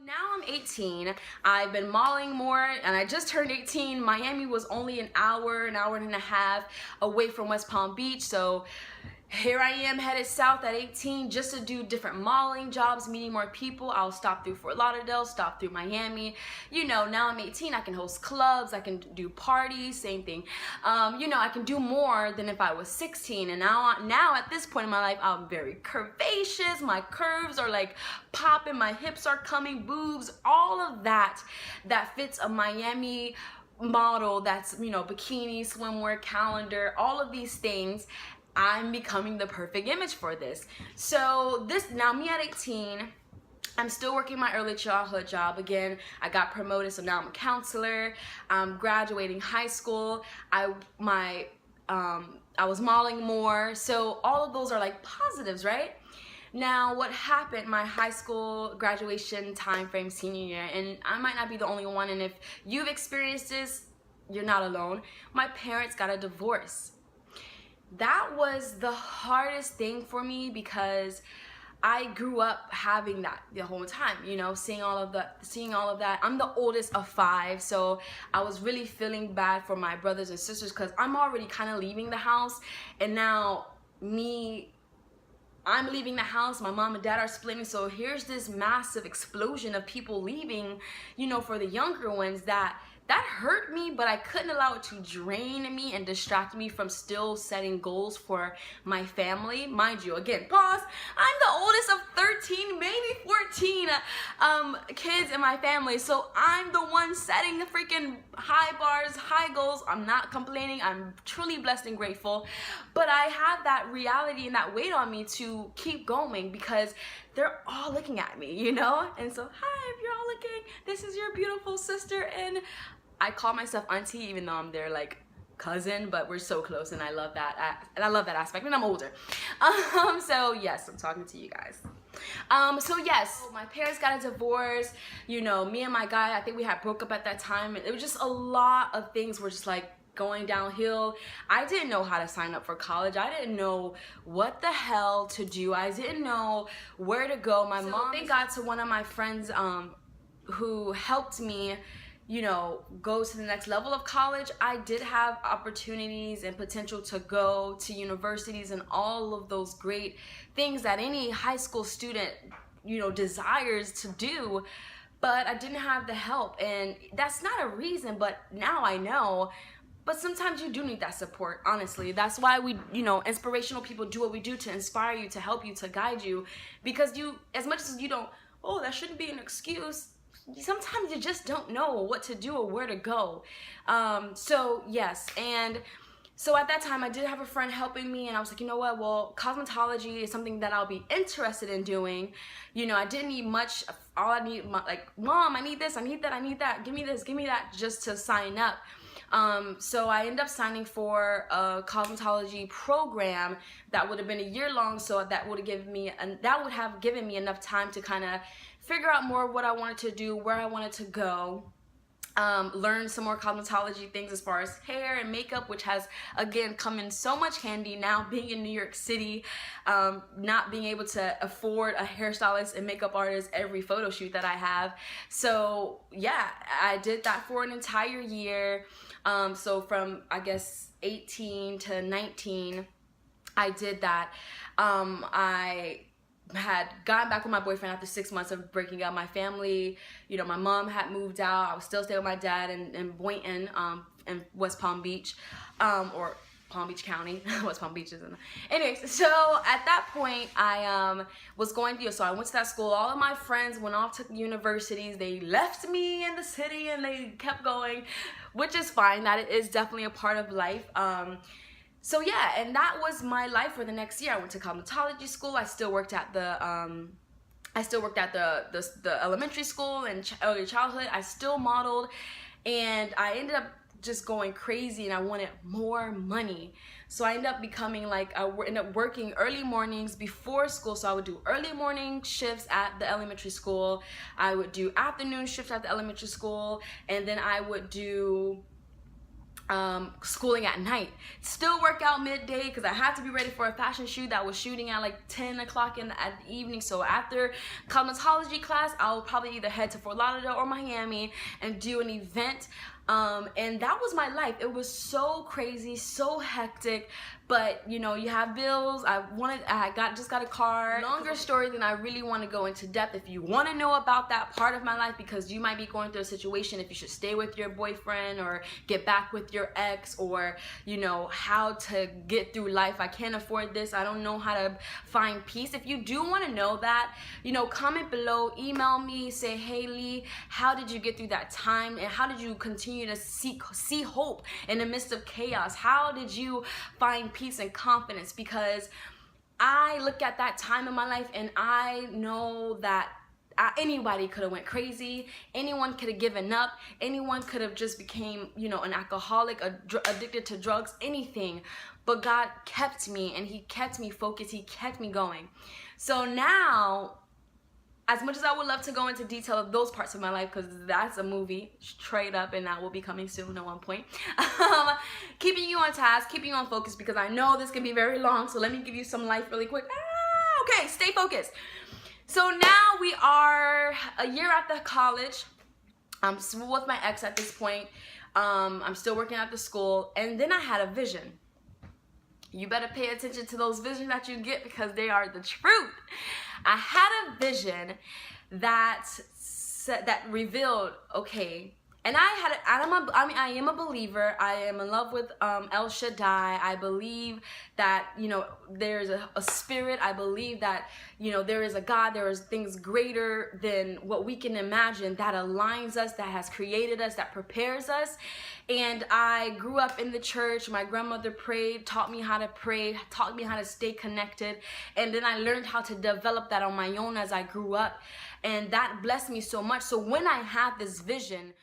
Now I'm 18. I've been modeling more and I just turned 18. Miami was only an hour and a half away from West Palm Beach. So here I am headed south at 18 just to do different modeling jobs, meeting more people. I'll stop through Fort Lauderdale, stop through Miami. You know, now I'm 18, I can host clubs, I can do parties, same thing. You know, I can do more than if I was 16. And now at this point in my life, I'm very curvaceous. My curves are like popping, my hips are coming, boobs, all of that fits a Miami model. That's, you know, bikini, swimwear, calendar, all of these things. I'm becoming the perfect image for this. So now me at 18, I'm still working my early childhood job. Again, I got promoted, so now I'm a counselor. I'm graduating high school. I was modeling more. So all of those are like positives, right? Now, what happened, my high school graduation time frame, senior year, and I might not be the only one, and if you've experienced this, you're not alone. My parents got a divorce. That was the hardest thing for me because I grew up having that the whole time, you know, seeing all of that. I'm the oldest of 5, so I was really feeling bad for my brothers and sisters because I'm already kind of leaving the house, and now I'm leaving the house, my mom and dad are splitting, so here's this massive explosion of people leaving, you know, for the younger ones. That hurt me, but I couldn't allow it to drain me and distract me from still setting goals for my family. Mind you, again, pause, I'm the oldest of 13, maybe 14 kids in my family, so I'm the one setting the freaking high bars, high goals. I'm not complaining, I'm truly blessed and grateful, but I have that reality and that weight on me to keep going because they're all looking at me, you know? And so, hi, if you're all looking, this is your beautiful sister, and I call myself auntie even though I'm their like cousin, but we're so close, and I love that. And I love that aspect, and I'm older. So yes, I'm talking to you guys. So yes, my parents got a divorce. You know, me and my guy, I think we had broke up at that time. It was just a lot of things were just like going downhill. I didn't know how to sign up for college. I didn't know what the hell to do. I didn't know where to go. My mom, thank God to one of my friends who helped me, you know, go to the next level of college. I did have opportunities and potential to go to universities and all of those great things that any high school student, you know, desires to do, but I didn't have the help. And that's not a reason, but now I know. But sometimes you do need that support, honestly. That's why we, you know, inspirational people do what we do, to inspire you, to help you, to guide you. Because you, as much as you don't, oh, that shouldn't be an excuse, sometimes you just don't know what to do or where to go. So yes, and so at that time I did have a friend helping me, and I was like, you know what, well, cosmetology is something that I'll be interested in doing. You know, I didn't need much. All I need, like, mom, I need this, I need that, I need that, give me this, give me that, just to sign up. So I ended up signing for a cosmetology program that would have been a year long, so that would have given me enough time to kind of figure out more what I wanted to do, where I wanted to go, learn some more cosmetology things as far as hair and makeup, which has again come in so much handy now being in New York City, not being able to afford a hairstylist and makeup artist every photo shoot that I have. So yeah, I did that for an entire year. So from, I guess, 18 to 19, I did that. I had gotten back with my boyfriend after 6 months of breaking up. My family, you know, my mom had moved out. I was still staying with my dad in Boynton, in West Palm Beach, or Palm Beach County. West Palm Beach isn't. Anyways, so at that point, I was going to, so I went to that school. All of my friends went off to universities. They left me in the city and they kept going, which is fine. That is definitely a part of life. So yeah, and that was my life for the next year. I went to cosmetology school. I still worked at the elementary school and early childhood. I still modeled, and I ended up just going crazy, and I wanted more money. So I ended up becoming like, I ended up working early mornings before school. So I would do early morning shifts at the elementary school. I would do afternoon shifts at the elementary school, and then I would do schooling at night, still work out midday because I had to be ready for a fashion shoot that was shooting at like 10 o'clock at the evening. So after cosmetology class, I'll probably either head to Fort Lauderdale or Miami and do an event. And that was my life. It was so crazy, so hectic, but you know, you have bills. Just got a car. Longer story than I really want to go into depth. If you want to know about that part of my life, because you might be going through a situation, if you should stay with your boyfriend or get back with your ex, or you know, how to get through life. I can't afford this. I don't know how to find peace. If you do want to know that, you know, comment below, email me, say, hey Lee, how did you get through that time, and how did you continue to see hope in the midst of chaos? How did you find peace and confidence? Because I look at that time in my life and I know that anybody could have went crazy, anyone could have given up, anyone could have just became, you know, an alcoholic, addicted to drugs, anything. But God kept me, and he kept me focused, he kept me going. So now, as much as I would love to go into detail of those parts of my life, because that's a movie straight up, and that will be coming soon at one point, keeping you on task, keeping you on focus, because I know this can be very long, so let me give you some life really quick. Okay, stay focused. So now we are a year after college. I'm still with my ex at this point. I'm still working at the school, and then I had a vision. You better pay attention to those visions that you get, because they are the truth. I had a vision that revealed, okay, and I am a believer. I am in love with El Shaddai. I believe that, you know, there's a spirit. I believe that, you know, there is a God. There is things greater than what we can imagine that aligns us, that has created us, that prepares us. And I grew up in the church. My grandmother prayed, taught me how to pray, taught me how to stay connected. And then I learned how to develop that on my own as I grew up. And that blessed me so much. So when I had this vision,